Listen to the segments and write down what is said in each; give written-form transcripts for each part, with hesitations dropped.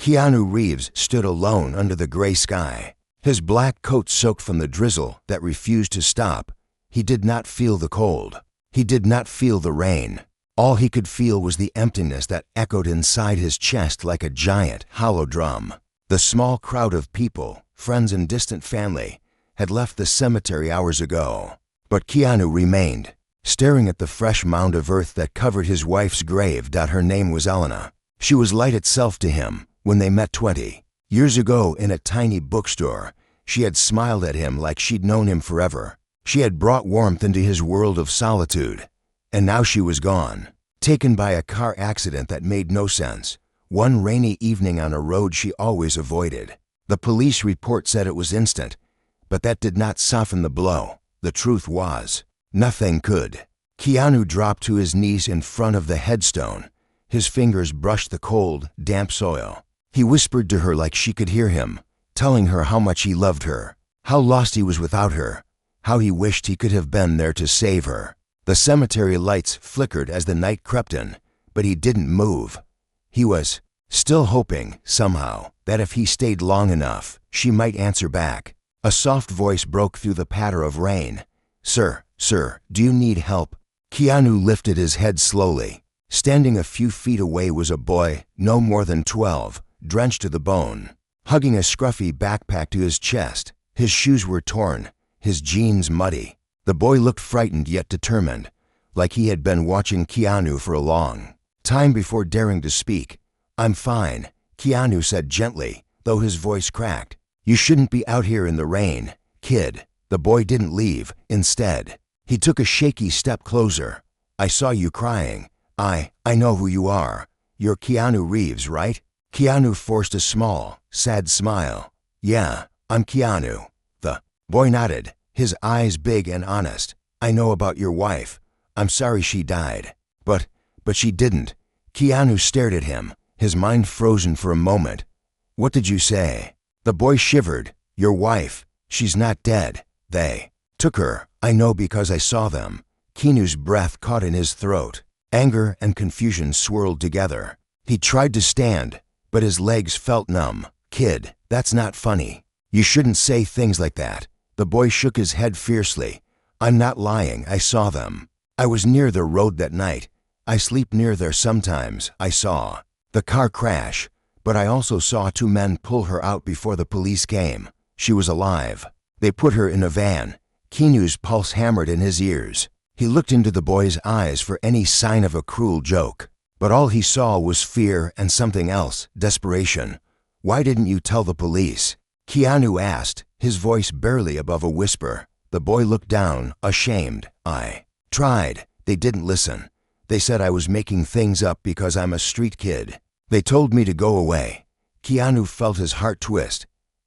Keanu Reeves stood alone under the gray sky, his black coat soaked from the drizzle that refused to stop. He did not feel the cold. He did not feel the rain. All he could feel was the emptiness that echoed inside his chest like a giant, hollow drum. The small crowd of people, friends and distant family, had left the cemetery hours ago. But Keanu remained, staring at the fresh mound of earth that covered his wife's grave. Her name was Elena. She was light itself to him. When they met 20 years ago in a tiny bookstore, she had smiled at him like she'd known him forever. She had brought warmth into his world of solitude. And now she was gone, taken by a car accident that made no sense. One rainy evening on a road she always avoided. The police report said it was instant, but that did not soften the blow. The truth was, nothing could. Keanu dropped to his knees in front of the headstone. His fingers brushed the cold, damp soil. He whispered to her like she could hear him, telling her how much he loved her, how lost he was without her, how he wished he could have been there to save her. The cemetery lights flickered as the night crept in, but he didn't move. He was still hoping, somehow, that if he stayed long enough, she might answer back. A soft voice broke through the patter of rain. Sir, do you need help?" Keanu lifted his head slowly. Standing a few feet away was a boy, no more than 12, drenched to the bone, hugging a scruffy backpack to his chest. His shoes were torn, his jeans muddy. The boy looked frightened yet determined, like he had been watching Keanu for a long time before daring to speak. "I'm fine," Keanu said gently, though his voice cracked. "You shouldn't be out here in the rain, kid." The boy didn't leave. Instead, he took a shaky step closer. "I saw you crying. I know who you are. You're Keanu Reeves, right?" Keanu forced a small, sad smile. "Yeah, I'm Keanu." The boy nodded, his eyes big and honest. "I know about your wife. I'm sorry she died." But she didn't." Keanu stared at him, his mind frozen for a moment. "What did you say?" The boy shivered. "Your wife. She's not dead. They took her. I know because I saw them." Keanu's breath caught in his throat. Anger and confusion swirled together. He tried to stand, but his legs felt numb. "Kid, that's not funny. You shouldn't say things like that." The boy shook his head fiercely. "I'm not lying. I saw them. I was near the road that night. I sleep near there sometimes. I saw the car crash, but I also saw 2 men pull her out before the police came. She was alive. They put her in a van." Keanu's pulse hammered in his ears. He looked into the boy's eyes for any sign of a cruel joke, but all he saw was fear and something else, desperation. "Why didn't you tell the police?" Keanu asked, his voice barely above a whisper. The boy looked down, ashamed. "I tried. They didn't listen. They said I was making things up because I'm a street kid. They told me to go away." Keanu felt his heart twist.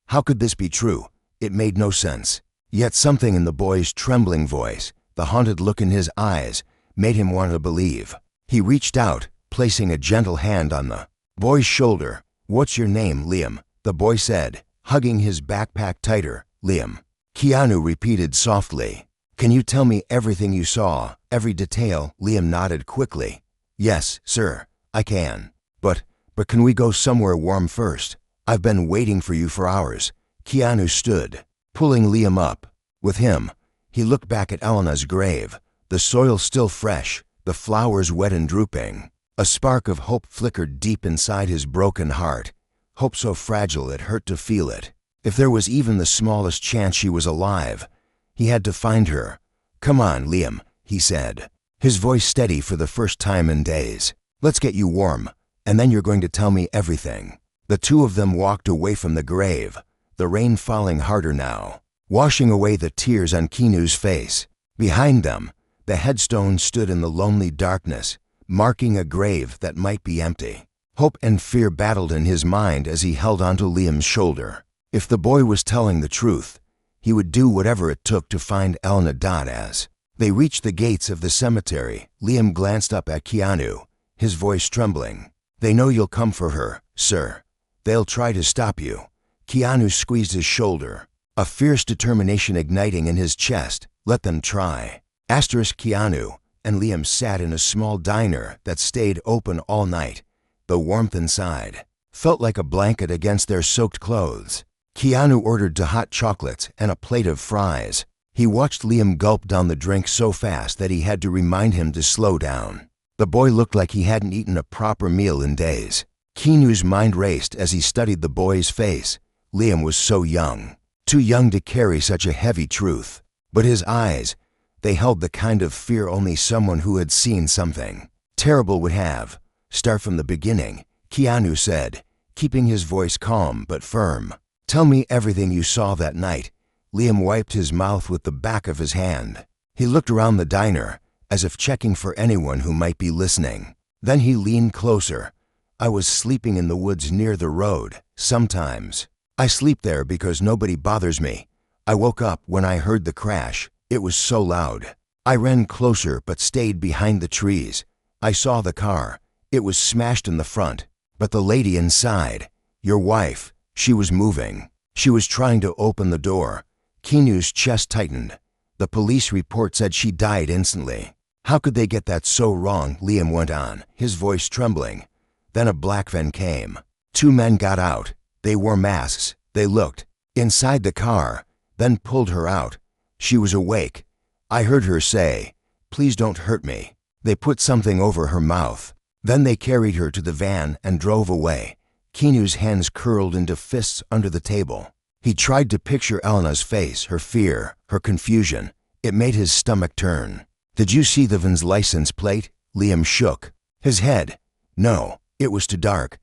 How could this be true? It made no sense. Yet something in the boy's trembling voice, the haunted look in his eyes, made him want to believe. He reached out, placing a gentle hand on the boy's shoulder. "What's your name, Liam?" the boy said, hugging his backpack tighter. "Liam." Keanu repeated softly. "Can you tell me everything you saw, every detail?" Liam nodded quickly. "Yes, sir, I can. But can we go somewhere warm first? I've been waiting for you for hours." Keanu stood, pulling Liam up. With him, he looked back at Elena's grave, the soil still fresh, the flowers wet and drooping. A spark of hope flickered deep inside his broken heart, hope so fragile it hurt to feel it. If there was even the smallest chance she was alive, he had to find her. "Come on, Liam," he said, his voice steady for the first time in days. "Let's get you warm, and then you're going to tell me everything." The two of them walked away from the grave, the rain falling harder now, washing away the tears on Keanu's face. Behind them, the headstone stood in the lonely darkness, marking a grave that might be empty. Hope and fear battled in his mind as he held onto Liam's shoulder. If the boy was telling the truth, he would do whatever it took to find Elena. As they reached the gates of the cemetery, Liam glanced up at Keanu, his voice trembling. "They know you'll come for her, sir. They'll try to stop you." Keanu squeezed his shoulder, a fierce determination igniting in his chest. "Let them try." Keanu and Liam sat in a small diner that stayed open all night, the warmth inside felt like a blanket against their soaked clothes. Keanu ordered two hot chocolates and a plate of fries. He watched Liam gulp down the drink so fast that he had to remind him to slow down. The boy looked like he hadn't eaten a proper meal in days. Keanu's mind raced as he studied the boy's face. Liam was so young, too young to carry such a heavy truth. But his eyes, they held the kind of fear only someone who had seen something terrible would have. Start from the beginning, Keanu said, keeping his voice calm but firm. Tell me everything you saw that night. Liam wiped his mouth with the back of his hand. He looked around the diner, as if checking for anyone who might be listening. Then he leaned closer. I was sleeping in the woods near the road. Sometimes I sleep there because nobody bothers me. I woke up when I heard the crash. It was so loud. I ran closer but stayed behind the trees. I saw the car. It was smashed in the front. But the lady inside, your wife, she was moving. She was trying to open the door. Keanu's chest tightened. The police report said she died instantly. How could they get that so wrong? Liam went on, his voice trembling. Then a black van came. Two men got out. They wore masks. They looked inside the car, then pulled her out. She was awake. I heard her say, "Please don't hurt me." They put something over her mouth. Then they carried her to the van and drove away. Keanu's hands curled into fists under the table. He tried to picture Elena's face, her fear, her confusion. It made his stomach turn. Did you see the van's license plate? Liam shook his head. No, it was too dark.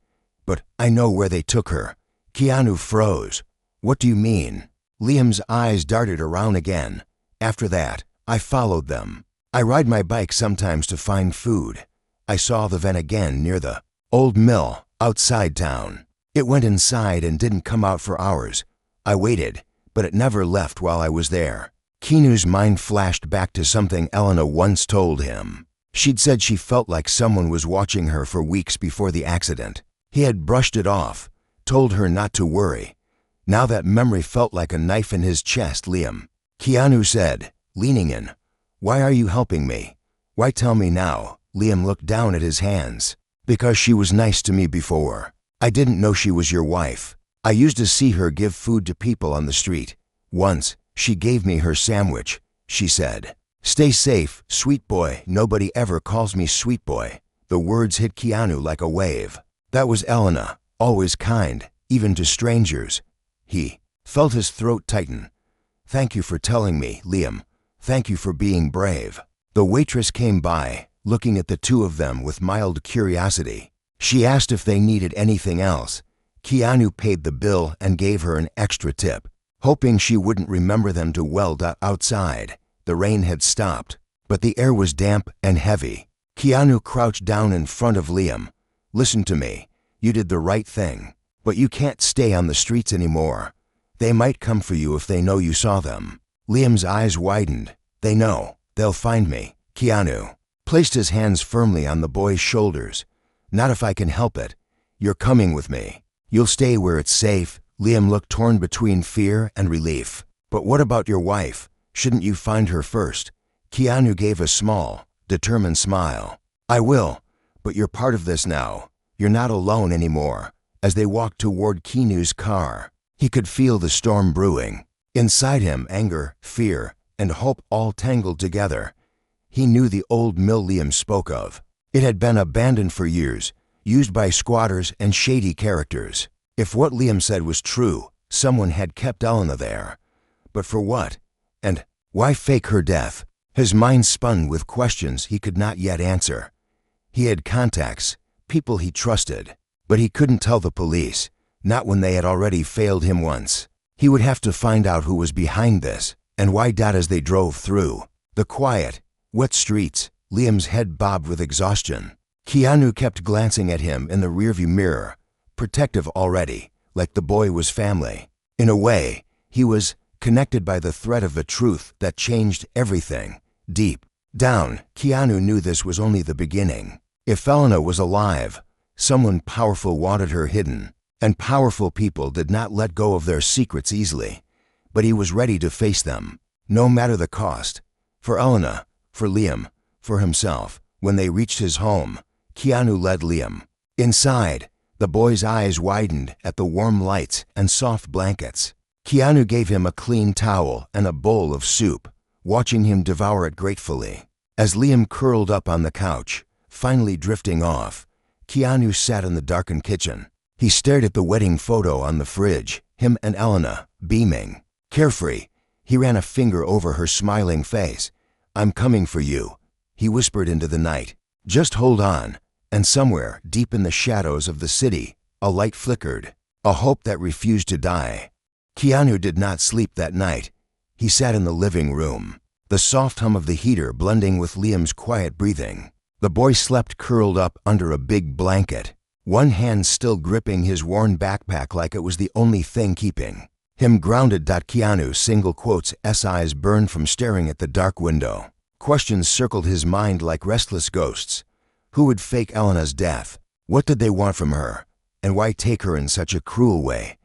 But I know where they took her. Keanu froze. What do you mean? Liam's eyes darted around again. After that, I followed them. I ride my bike sometimes to find food. I saw the van again near the old mill outside town. It went inside and didn't come out for hours. I waited, but it never left while I was there. Keanu's mind flashed back to something Elena once told him. She'd said she felt like someone was watching her for weeks before the accident. He had brushed it off, told her not to worry. Now that memory felt like a knife in his chest. Liam, Keanu said, leaning in. Why are you helping me? Why tell me now? Liam looked down at his hands. Because she was nice to me before. I didn't know she was your wife. I used to see her give food to people on the street. Once, she gave me her sandwich. She said, "Stay safe, sweet boy." Nobody ever calls me sweet boy. The words hit Keanu like a wave. That was Elena, always kind, even to strangers. He felt his throat tighten. Thank you for telling me, Liam. Thank you for being brave. The waitress came by, looking at the two of them with mild curiosity. She asked if they needed anything else. Keanu paid the bill and gave her an extra tip, hoping she wouldn't remember them to weld outside. The rain had stopped, but the air was damp and heavy. Keanu crouched down in front of Liam. Listen to me. You did the right thing, but you can't stay on the streets anymore. They might come for you if they know you saw them. Liam's eyes widened. They know. They'll find me. Keanu placed his hands firmly on the boy's shoulders. Not if I can help it. You're coming with me. You'll stay where it's safe. Liam looked torn between fear and relief. But what about your wife? Shouldn't you find her first? Keanu gave a small, determined smile. I will, but you're part of this now. You're not alone anymore. As they walked toward Keanu's car, he could feel the storm brewing. Inside him, anger, fear, and hope all tangled together. He knew the old mill Liam spoke of. It had been abandoned for years, used by squatters and shady characters. If what Liam said was true, someone had kept Elena there. But for what? And why fake her death? His mind spun with questions he could not yet answer. He had contacts, people he trusted, but he couldn't tell the police, not when they had already failed him once. He would have to find out who was behind this, and why. As they drove through the quiet, wet streets, Liam's head bobbed with exhaustion. Keanu kept glancing at him in the rearview mirror, protective already, like the boy was family. In a way, he was connected by the thread of a truth that changed everything. Deep down, Keanu knew this was only the beginning. If Elena was alive, someone powerful wanted her hidden, and powerful people did not let go of their secrets easily. But he was ready to face them, no matter the cost. For Elena, for Liam, for himself. When they reached his home, Keanu led Liam inside. The boy's eyes widened at the warm lights and soft blankets. Keanu gave him a clean towel and a bowl of soup, watching him devour it gratefully. As Liam curled up on the couch, finally drifting off, Keanu sat in the darkened kitchen. He stared at the wedding photo on the fridge, him and Elena, beaming. Carefree, he ran a finger over her smiling face. "I'm coming for you," he whispered into the night. "Just hold on." And somewhere, deep in the shadows of the city, a light flickered, a hope that refused to die. Keanu did not sleep that night. He sat in the living room, the soft hum of the heater blending with Liam's quiet breathing. The boy slept curled up under a big blanket, one hand still gripping his worn backpack like it was the only thing keeping him grounded. Keanu's single quotes eyes burned from staring at the dark window. Questions circled his mind like restless ghosts. Who would fake Elena's death? What did they want from her? And why take her in such a cruel way?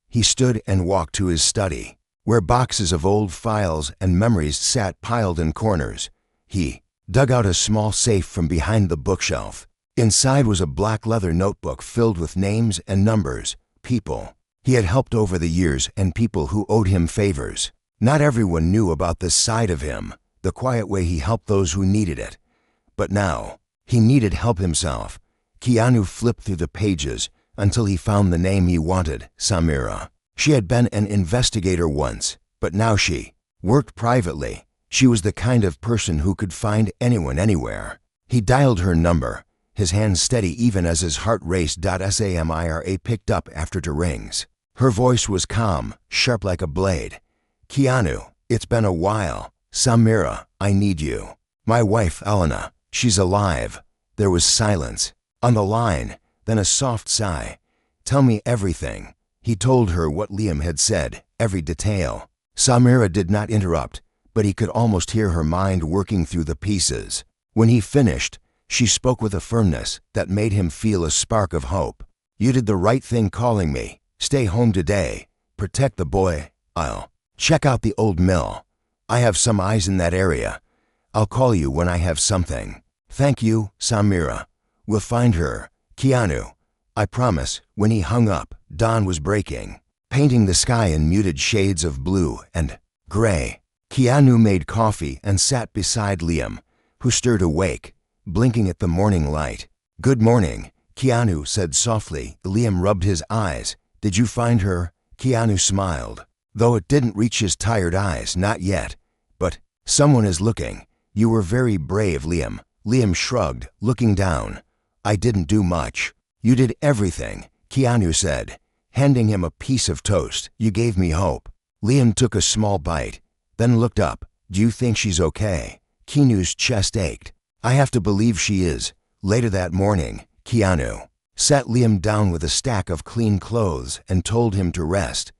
He stood and walked to his study, where boxes of old files and memories sat piled in corners. He dug out a small safe from behind the bookshelf. Inside was a black leather notebook filled with names and numbers, people he had helped over the years and people who owed him favors. Not everyone knew about this side of him, the quiet way he helped those who needed it. But now, he needed help himself. Keanu flipped through the pages until he found the name he wanted, Samira. She had been an investigator once, but now she worked privately. She was the kind of person who could find anyone anywhere. He dialed her number, his hand steady even as his heart raced. Samira picked up after 2 rings. Her voice was calm, sharp like a blade. "Keanu, it's been a while. Samira, I need you. My wife, Elena, she's alive." There was silence on the line, then a soft sigh. "Tell me everything." He told her what Liam had said, every detail. Samira did not interrupt, but he could almost hear her mind working through the pieces. When he finished, she spoke with a firmness that made him feel a spark of hope. "You did the right thing calling me. Stay home today. Protect the boy. I'll check out the old mill. I have some eyes in that area. I'll call you when I have something." "Thank you, Samira. We'll find her. Keanu, I promise." When he hung up, dawn was breaking, painting the sky in muted shades of blue and gray. Keanu made coffee and sat beside Liam, who stirred awake, blinking at the morning light. "Good morning," Keanu said softly. Liam rubbed his eyes. "Did you find her?" Keanu smiled, though it didn't reach his tired eyes. "Not yet, but someone is looking." "You were very brave, Liam." Liam shrugged, looking down. "I didn't do much." "You did everything," Keanu said, handing him a piece of toast. "You gave me hope." Liam took a small bite, then looked up. "Do you think she's okay?" Keanu's chest ached. "I have to believe she is." Later that morning, Keanu sat Liam down with a stack of clean clothes and told him to rest.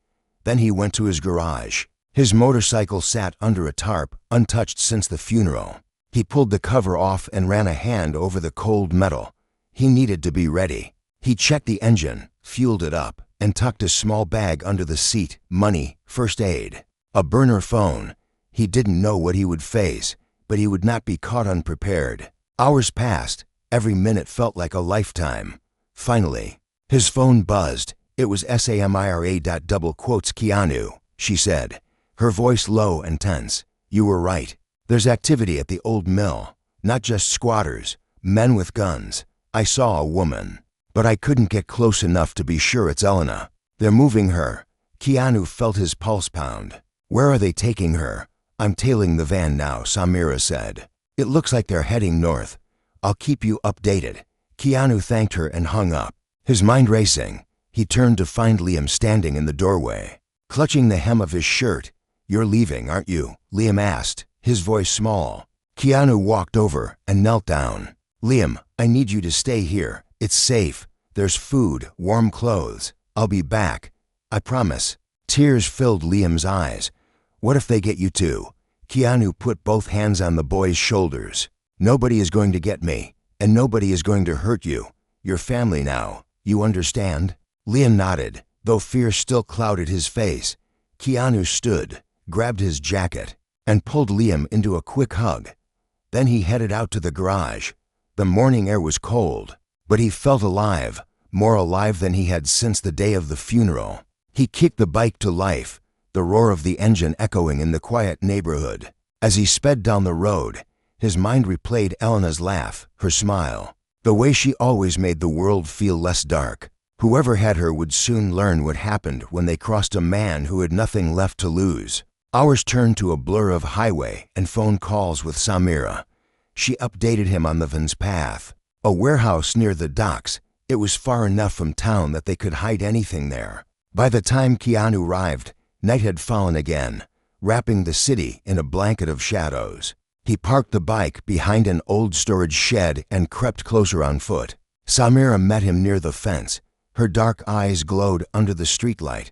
Then he went to his garage. His motorcycle sat under a tarp, untouched since the funeral. He pulled the cover off and ran a hand over the cold metal. He needed to be ready. He checked the engine, fueled it up, and tucked a small bag under the seat, money, first aid, a burner phone. He didn't know what he would face, but he would not be caught unprepared. Hours passed. Every minute felt like a lifetime. Finally, his phone buzzed. It was Samira. Double quotes Keanu, she said, her voice low and tense. "You were right. There's activity at the old mill. Not just squatters, men with guns. I saw a woman, but I couldn't get close enough to be sure it's Elena. They're moving her." Keanu felt his pulse pound. "Where are they taking her?" "I'm tailing the van now," Samira said. "It looks like they're heading north. I'll keep you updated." Keanu thanked her and hung up. His mind racing, he turned to find Liam standing in the doorway, clutching the hem of his shirt. "You're leaving, aren't you?" Liam asked, his voice small. Keanu walked over and knelt down. "Liam, I need you to stay here. It's safe. There's food, warm clothes. I'll be back. I promise." Tears filled Liam's eyes. "What if they get you too?" Keanu put both hands on the boy's shoulders. "Nobody is going to get me, and nobody is going to hurt you. You're family now. You understand?" Liam nodded, though fear still clouded his face. Keanu stood, grabbed his jacket, and pulled Liam into a quick hug. Then he headed out to the garage. The morning air was cold, but he felt alive, more alive than he had since the day of the funeral. He kicked the bike to life, the roar of the engine echoing in the quiet neighborhood. As he sped down the road, his mind replayed Elena's laugh, her smile, the way she always made the world feel less dark. Whoever had her would soon learn what happened when they crossed a man who had nothing left to lose. Hours turned to a blur of highway and phone calls with Samira. She updated him on the van's path. A warehouse near the docks. It was far enough from town that they could hide anything there. By the time Keanu arrived, night had fallen again, wrapping the city in a blanket of shadows. He parked the bike behind an old storage shed and crept closer on foot. Samira met him near the fence. Her dark eyes glowed under the streetlight.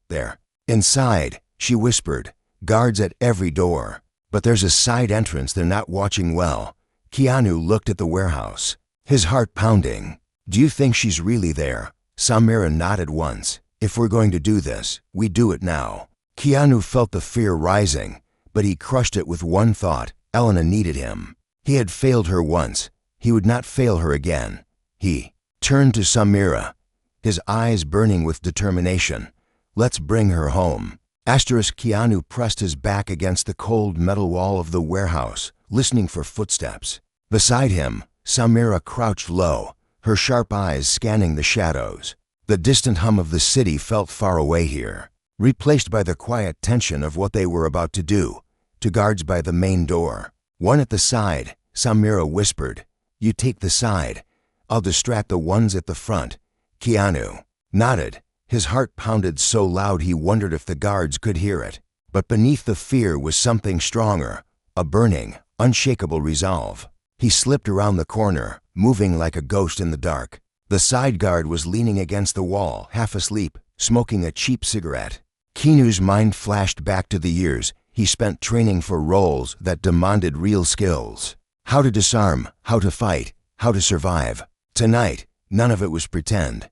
"There." Inside, she whispered, "Guards at every door. But there's a side entrance they're not watching well." Keanu looked at the warehouse, his heart pounding. "Do you think she's really there?" Samira nodded once. "If we're going to do this, we do it now." Keanu felt the fear rising, but he crushed it with one thought: Elena needed him. He had failed her once. He would not fail her again. He turned to Samira, his eyes burning with determination. "Let's bring her home." Keanu pressed his back against the cold metal wall of the warehouse, listening for footsteps. Beside him, Samira crouched low, her sharp eyes scanning the shadows. The distant hum of the city felt far away here, replaced by the quiet tension of what they were about to do. To guards by the main door. "One at the side," Samira whispered. "You take the side. I'll distract the ones at the front." Keanu nodded. His heart pounded so loud he wondered if the guards could hear it. But beneath the fear was something stronger, a burning, unshakable resolve. He slipped around the corner, moving like a ghost in the dark. The side guard was leaning against the wall, half asleep, smoking a cheap cigarette. Keanu's mind flashed back to the years he spent training for roles that demanded real skills. How to disarm, how to fight, how to survive. Tonight, none of it was pretend.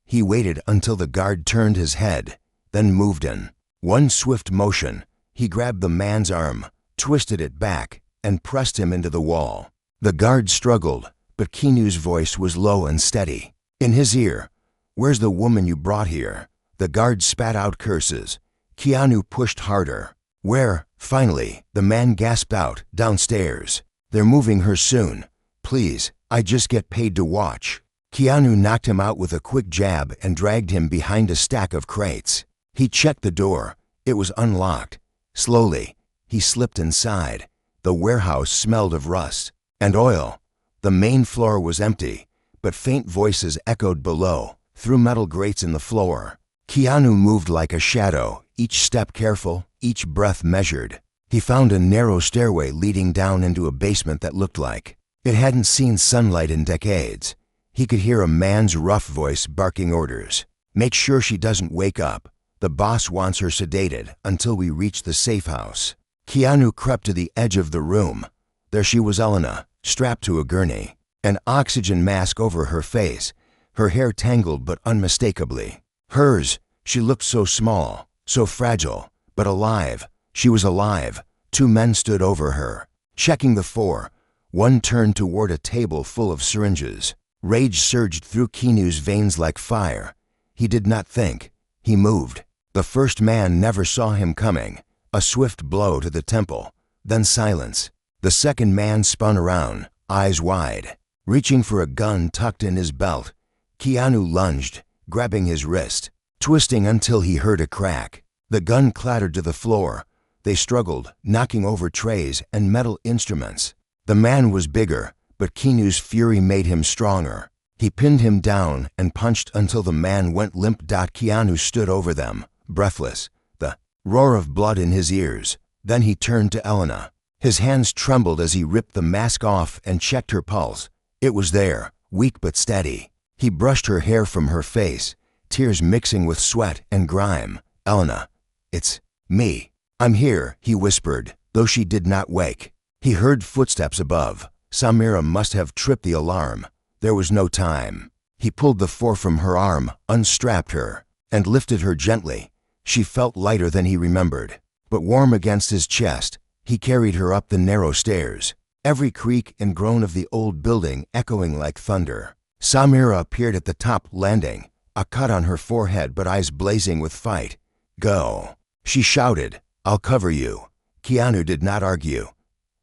He waited until the guard turned his head, then moved in. One swift motion, he grabbed the man's arm, twisted it back, and pressed him into the wall. The guard struggled, but Keanu's voice was low and steady. In his ear, "Where's the woman you brought here?" The guard spat out curses. Keanu pushed harder. "Where?" Finally, the man gasped out, "Downstairs. They're moving her soon. Please, I just get paid to watch." Keanu knocked him out with a quick jab and dragged him behind a stack of crates. He checked the door. It was unlocked. Slowly, he slipped inside. The warehouse smelled of rust and oil. The main floor was empty, but faint voices echoed below, through metal grates in the floor. Keanu moved like a shadow, each step careful, each breath measured. He found a narrow stairway leading down into a basement that looked like it hadn't seen sunlight in decades. He could hear a man's rough voice barking orders. "Make sure she doesn't wake up. The boss wants her sedated until we reach the safe house." Keanu crept to the edge of the room. There she was, Elena, strapped to a gurney, an oxygen mask over her face, her hair tangled but unmistakably hers. She looked so small, so fragile, but alive. She was alive. Two men stood over her, checking the four. One turned toward a table full of syringes. Rage surged through Keanu's veins like fire. He did not think. He moved. The first man never saw him coming. A swift blow to the temple, then silence. The second man spun around, eyes wide, reaching for a gun tucked in his belt. Keanu lunged, grabbing his wrist, twisting until he heard a crack. The gun clattered to the floor. They struggled, knocking over trays and metal instruments. The man was bigger, but Keanu's fury made him stronger. He pinned him down and punched until the man went limp. Keanu stood over them, breathless, the roar of blood in his ears. Then he turned to Elena. His hands trembled as he ripped the mask off and checked her pulse. It was there, weak but steady. He brushed her hair from her face, tears mixing with sweat and grime. "Elena, it's me. I'm here," he whispered, though she did not wake. He heard footsteps above. Samira must have tripped the alarm. There was no time. He pulled the four from her arm, unstrapped her, and lifted her gently. She felt lighter than he remembered, but warm against his chest. He carried her up the narrow stairs, every creak and groan of the old building echoing like thunder. Samira appeared at the top landing, a cut on her forehead but eyes blazing with fight. "Go," she shouted. "I'll cover you." Keanu did not argue.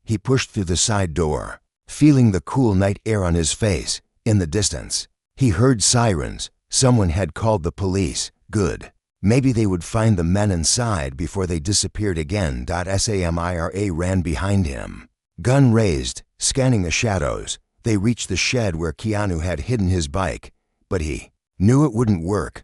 He pushed through the side door, feeling the cool night air on his face. In the distance, he heard sirens. Someone had called the police. Good. Maybe they would find the men inside before they disappeared again. Samira ran behind him, gun raised, scanning the shadows. They reached the shed where Keanu had hidden his bike, but he knew it wouldn't work.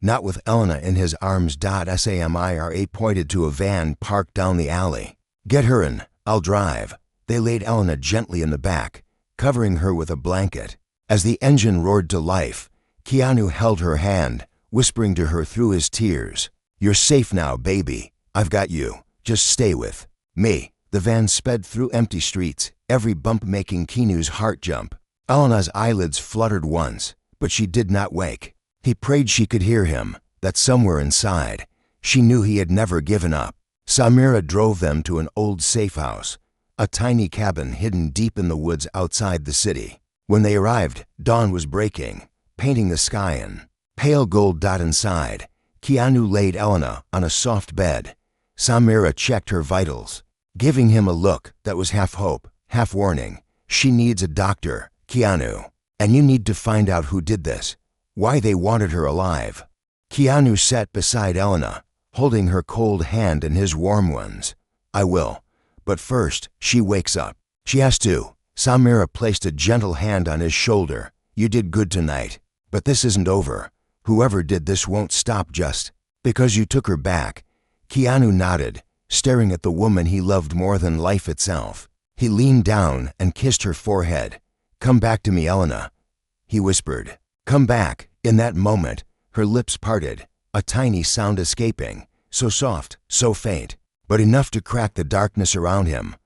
Not with Elena in his arms. Samira pointed to a van parked down the alley. "Get her in, I'll drive." They laid Elena gently in the back, covering her with a blanket. As the engine roared to life, Keanu held her hand, whispering to her through his tears, "You're safe now, baby. I've got you. Just stay with me." The van sped through empty streets, every bump making Keanu's heart jump. Elena's eyelids fluttered once, but she did not wake. He prayed she could hear him, that somewhere inside, she knew he had never given up. Samira drove them to an old safe house, a tiny cabin hidden deep in the woods outside the city. When they arrived, dawn was breaking, painting the sky in pale gold. Inside, Keanu laid Elena on a soft bed. Samira checked her vitals, giving him a look that was half hope, half warning. "She needs a doctor, Keanu. And you need to find out who did this, why they wanted her alive." Keanu sat beside Elena, holding her cold hand in his warm ones. "I will. But first, she wakes up. She has to." Samira placed a gentle hand on his shoulder. "You did good tonight, but this isn't over. Whoever did this won't stop just because you took her back." Keanu nodded, staring at the woman he loved more than life itself. He leaned down and kissed her forehead. "Come back to me, Elena," he whispered. "Come back." In that moment, her lips parted, a tiny sound escaping, so soft, so faint, but enough to crack the darkness around him.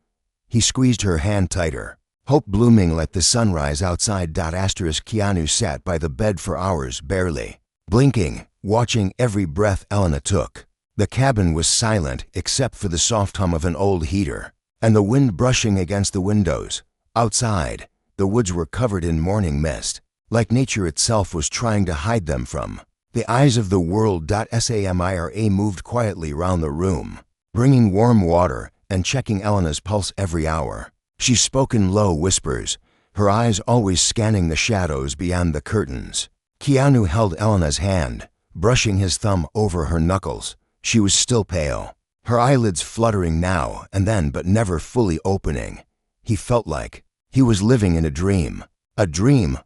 He squeezed her hand tighter, hope blooming like the sunrise outside. Keanu sat by the bed for hours, barely blinking, watching every breath Elena took. The cabin was silent except for the soft hum of an old heater and the wind brushing against the windows. Outside, the woods were covered in morning mist, like nature itself was trying to hide them from the eyes of the world. Samira moved quietly round the room, bringing warm water and checking Elena's pulse every hour. She spoke in low whispers, her eyes always scanning the shadows beyond the curtains. Keanu held Elena's hand, brushing his thumb over her knuckles. She was still pale, her eyelids fluttering now and then but never fully opening. He felt like he was living in a dream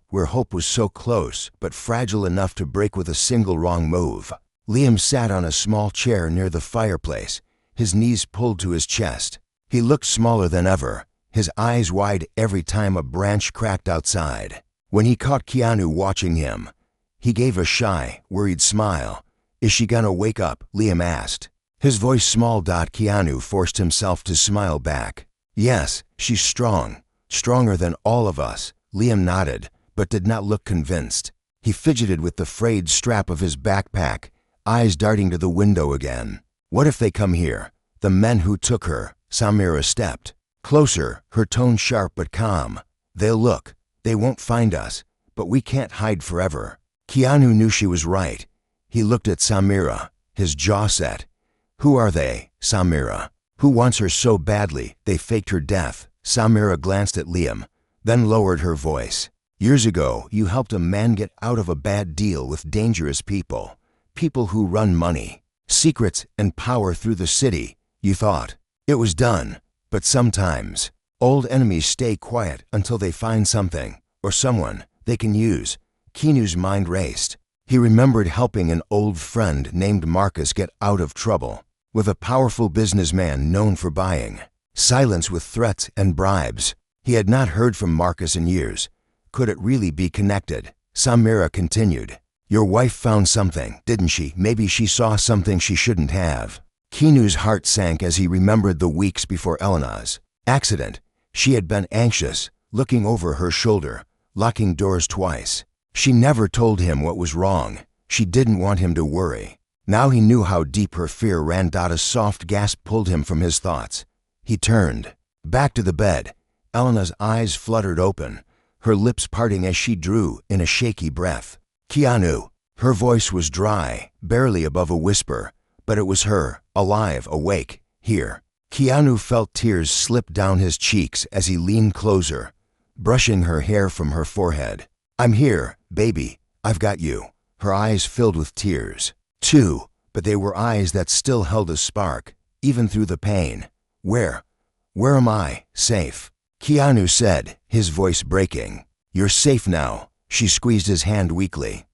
where hope was so close but fragile enough to break with a single wrong move. Liam sat on a small chair near the fireplace, his knees pulled to his chest. He looked smaller than ever, his eyes wide every time a branch cracked outside. When he caught Keanu watching him, he gave a shy, worried smile. "Is she gonna wake up?" Liam asked, his voice small. Keanu forced himself to smile back. "Yes, she's strong, stronger than all of us." Liam nodded, but did not look convinced. He fidgeted with the frayed strap of his backpack, eyes darting to the window again. "What if they come here? The men who took her?" Samira stepped closer, her tone sharp but calm. "They'll look. They won't find us, but we can't hide forever." Keanu knew she was right. He looked at Samira, his jaw set. "Who are they, Samira? Who wants her so badly they faked her death?" Samira glanced at Liam, then lowered her voice. "Years ago, you helped a man get out of a bad deal with dangerous people. People who run money, secrets, and power through the city. You thought it was done. But sometimes, old enemies stay quiet until they find something, or someone, they can use." Keanu's mind raced. He remembered helping an old friend named Marcus get out of trouble with a powerful businessman known for buying silence with threats and bribes. He had not heard from Marcus in years. Could it really be connected? Samira continued. "Your wife found something, didn't she? Maybe she saw something she shouldn't have." Keanu's heart sank as he remembered the weeks before Elena's accident. She had been anxious, looking over her shoulder, locking doors twice. She never told him what was wrong. She didn't want him to worry. Now he knew how deep her fear ran. A soft gasp pulled him from his thoughts. He turned back to the bed. Elena's eyes fluttered open, her lips parting as she drew in a shaky breath. Keanu. Her voice was dry, barely above a whisper, but it was her, alive, awake, here. Keanu felt tears slip down his cheeks as he leaned closer, brushing her hair from her forehead. I'm here, baby, I've got you. Her eyes filled with tears, too, but they were eyes that still held a spark, even through the pain. Where am I? Safe. Keanu said, his voice breaking. You're safe now. She squeezed his hand weakly.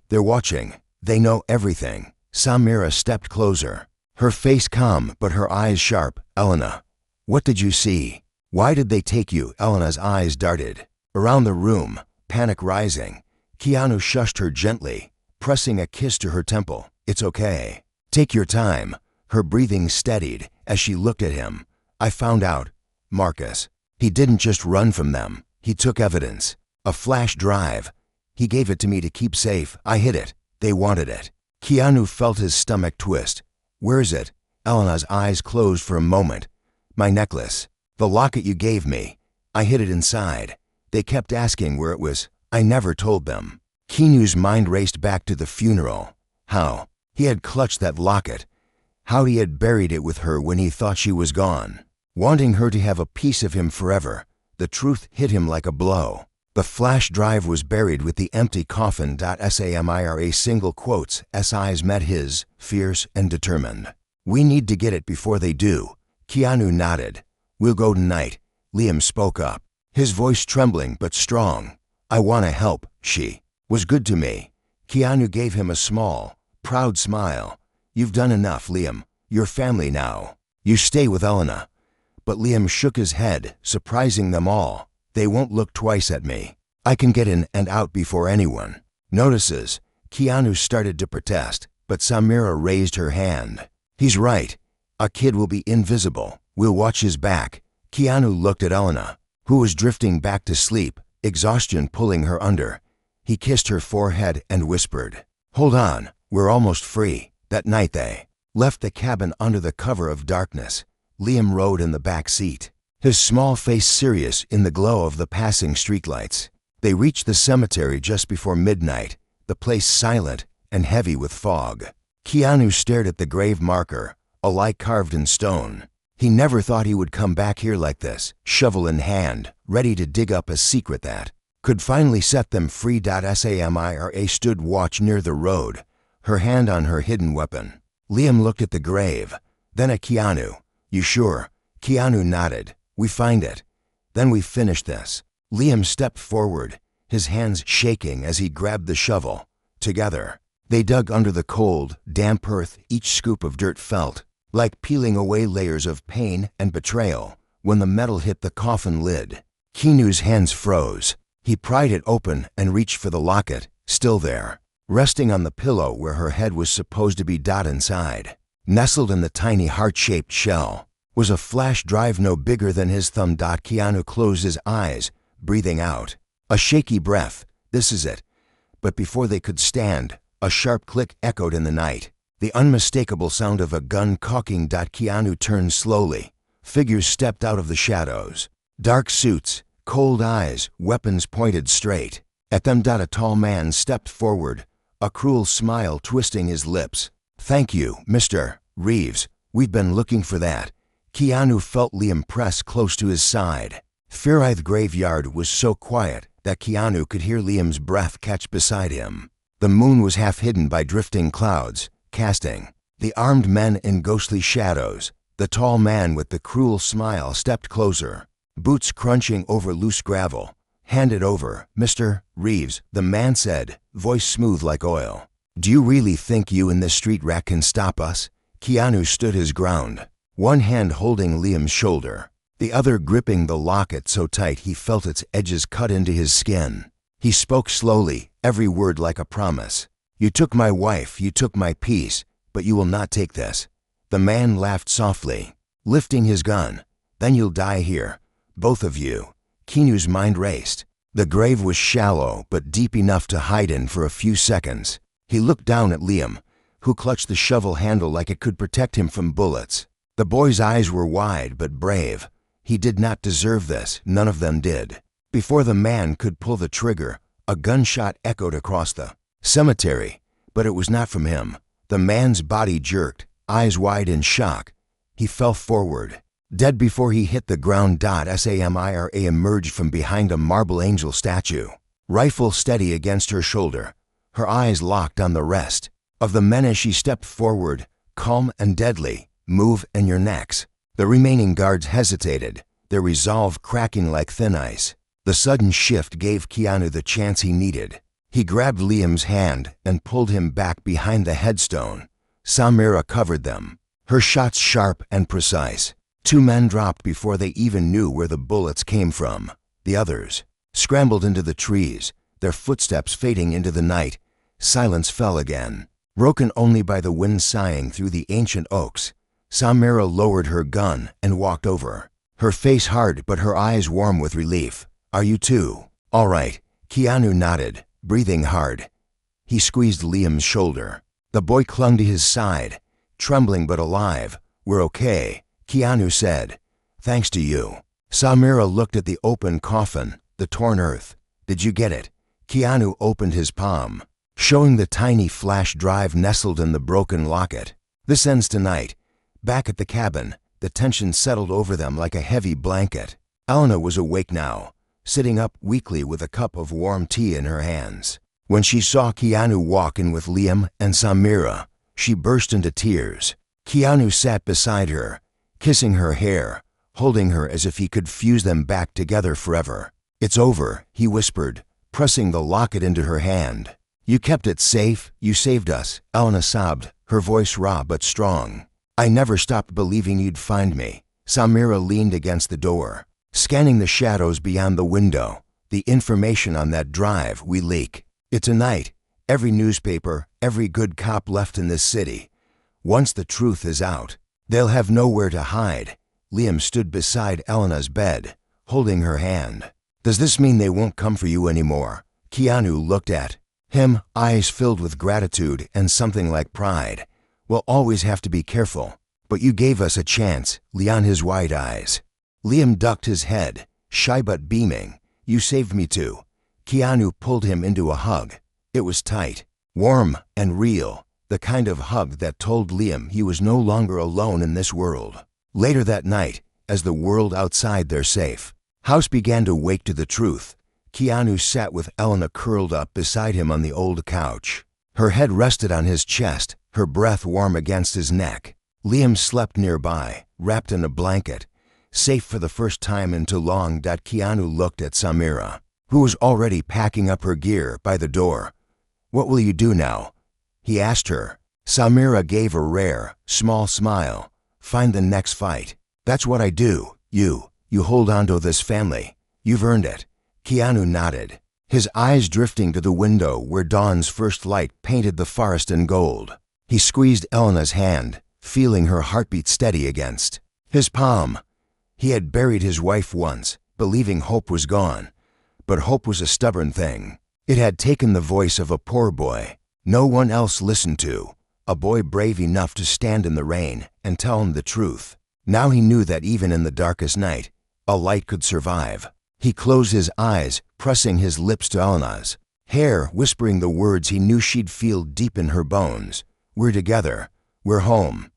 They're watching. They know everything. Samira stepped closer, her face calm but her eyes sharp. Elena, what did you see? Why did they take you? Elena's eyes darted around the room, panic rising. Keanu shushed her gently, pressing a kiss to her temple. It's okay. Take your time. Her breathing steadied as she looked at him. I found out, Marcus. He didn't just run from them. He took evidence. A flash drive. He gave it to me to keep safe. I hid it. They wanted it. Keanu felt his stomach twist. Where is it? Elena's eyes closed for a moment. My necklace. The locket you gave me. I hid it inside. They kept asking where it was. I never told them. Keanu's mind raced back to the funeral. How he had clutched that locket. How he had buried it with her when he thought she was gone. Wanting her to have a piece of him forever. The truth hit him like a blow. The flash drive was buried with the empty coffin. Samira single quotes. Eyes met his, fierce and determined. We need to get it before they do. Keanu nodded. We'll go tonight. Liam spoke up, his voice trembling but strong. I want to help. She was good to me. Keanu gave him a small, proud smile. You've done enough, Liam. You're family now. You stay with Elena. But Liam shook his head, surprising them all. They won't look twice at me. I can get in and out before anyone notices. Keanu started to protest, but Samira raised her hand. He's right. A kid will be invisible. We'll watch his back. Keanu looked at Elena, who was drifting back to sleep, exhaustion pulling her under. He kissed her forehead and whispered, Hold on, we're almost free. That night they left the cabin under the cover of darkness. Liam rode in the back seat, his small face serious in the glow of the passing streetlights. They reached the cemetery just before midnight, the place silent and heavy with fog. Keanu stared at the grave marker, a lie carved in stone. He never thought he would come back here like this, shovel in hand, ready to dig up a secret that could finally set them free. Samira stood watch near the road, her hand on her hidden weapon. Liam looked at the grave, then at Keanu. You sure? Keanu nodded. We find it. Then we finish this. Liam stepped forward, his hands shaking as he grabbed the shovel. Together, they dug under the cold, damp earth. Each scoop of dirt felt like peeling away layers of pain and betrayal. When the metal hit the coffin lid, Keanu's hands froze. He pried it open and reached for the locket, still there, resting on the pillow where her head was supposed to be. Inside, nestled in the tiny heart-shaped shell, was a flash drive no bigger than his thumb. Keanu closed his eyes, breathing out a shaky breath. This is it. But before they could stand, a sharp click echoed in the night, the unmistakable sound of a gun cocking. Keanu turned slowly. Figures stepped out of the shadows. Dark suits, cold eyes, weapons pointed straight at them. A tall man stepped forward, a cruel smile twisting his lips. Thank you, Mr. Reeves. We've been looking for that. Keanu felt Liam press close to his side. Fairith graveyard was so quiet that Keanu could hear Liam's breath catch beside him. The moon was half hidden by drifting clouds, casting the armed men in ghostly shadows. The tall man with the cruel smile stepped closer, boots crunching over loose gravel. Hand it over, Mr. Reeves, the man said, voice smooth like oil. Do you really think you and this street rat can stop us? Keanu stood his ground, one hand holding Liam's shoulder, the other gripping the locket so tight he felt its edges cut into his skin. He spoke slowly, every word like a promise. You took my wife, you took my peace, but you will not take this. The man laughed softly, lifting his gun. Then you'll die here, both of you. Keanu's mind raced. The grave was shallow but deep enough to hide in for a few seconds. He looked down at Liam, who clutched the shovel handle like it could protect him from bullets. The boy's eyes were wide but brave. He did not deserve this, none of them did. Before the man could pull the trigger, a gunshot echoed across the cemetery, but it was not from him. The man's body jerked, eyes wide in shock. He fell forward, dead before he hit the ground. Samira emerged from behind a marble angel statue, rifle steady against her shoulder, her eyes locked on the rest of the men as she stepped forward, calm and deadly. Move and you're next. The remaining guards hesitated, their resolve cracking like thin ice. The sudden shift gave Keanu the chance he needed. He grabbed Liam's hand and pulled him back behind the headstone. Samira covered them, her shots sharp and precise. 2 men dropped before they even knew where the bullets came from. The others scrambled into the trees, their footsteps fading into the night. Silence fell again, broken only by the wind sighing through the ancient oaks. Samira lowered her gun and walked over, her face hard but her eyes warm with relief. Are you too? All right. Keanu nodded, breathing hard. He squeezed Liam's shoulder. The boy clung to his side, trembling but alive. We're okay, Keanu said. Thanks to you. Samira looked at the open coffin, the torn earth. Did you get it? Keanu opened his palm, showing the tiny flash drive nestled in the broken locket. This ends tonight. Back at the cabin, the tension settled over them like a heavy blanket. Elena was awake now, sitting up weakly with a cup of warm tea in her hands. When she saw Keanu walk in with Liam and Samira, she burst into tears. Keanu sat beside her, kissing her hair, holding her as if he could fuse them back together forever. It's over, he whispered, pressing the locket into her hand. You kept it safe, you saved us, Elena sobbed, her voice raw but strong. I never stopped believing you'd find me. Samira leaned against the door, scanning the shadows beyond the window. The information on that drive we leak. It's tonight. Every newspaper, every good cop left in this city. Once the truth is out, they'll have nowhere to hide. Liam stood beside Elena's bed, holding her hand. Does this mean they won't come for you anymore? Keanu looked at him, eyes filled with gratitude and something like pride. We'll always have to be careful. But you gave us a chance, Leon, his wide eyes. Liam ducked his head, shy but beaming. You saved me too. Keanu pulled him into a hug. It was tight, warm, and real, the kind of hug that told Liam he was no longer alone in this world. Later that night, as the world outside their safe house began to wake to the truth, Keanu sat with Elena curled up beside him on the old couch. Her head rested on his chest, her breath warm against his neck. Liam slept nearby, wrapped in a blanket, safe for the first time in too long. Keanu looked at Samira, who was already packing up her gear by the door. What will you do now? He asked her. Samira gave a rare, small smile. Find the next fight. That's what I do. You hold on to this family. You've earned it. Keanu nodded, his eyes drifting to the window where dawn's first light painted the forest in gold. He squeezed Elena's hand, feeling her heartbeat steady against his palm. He had buried his wife once, believing hope was gone. But hope was a stubborn thing. It had taken the voice of a poor boy no one else listened to, a boy brave enough to stand in the rain and tell him the truth. Now he knew that even in the darkest night, a light could survive. He closed his eyes, pressing his lips to Elena's hair, whispering the words he knew she'd feel deep in her bones. We're together. We're home.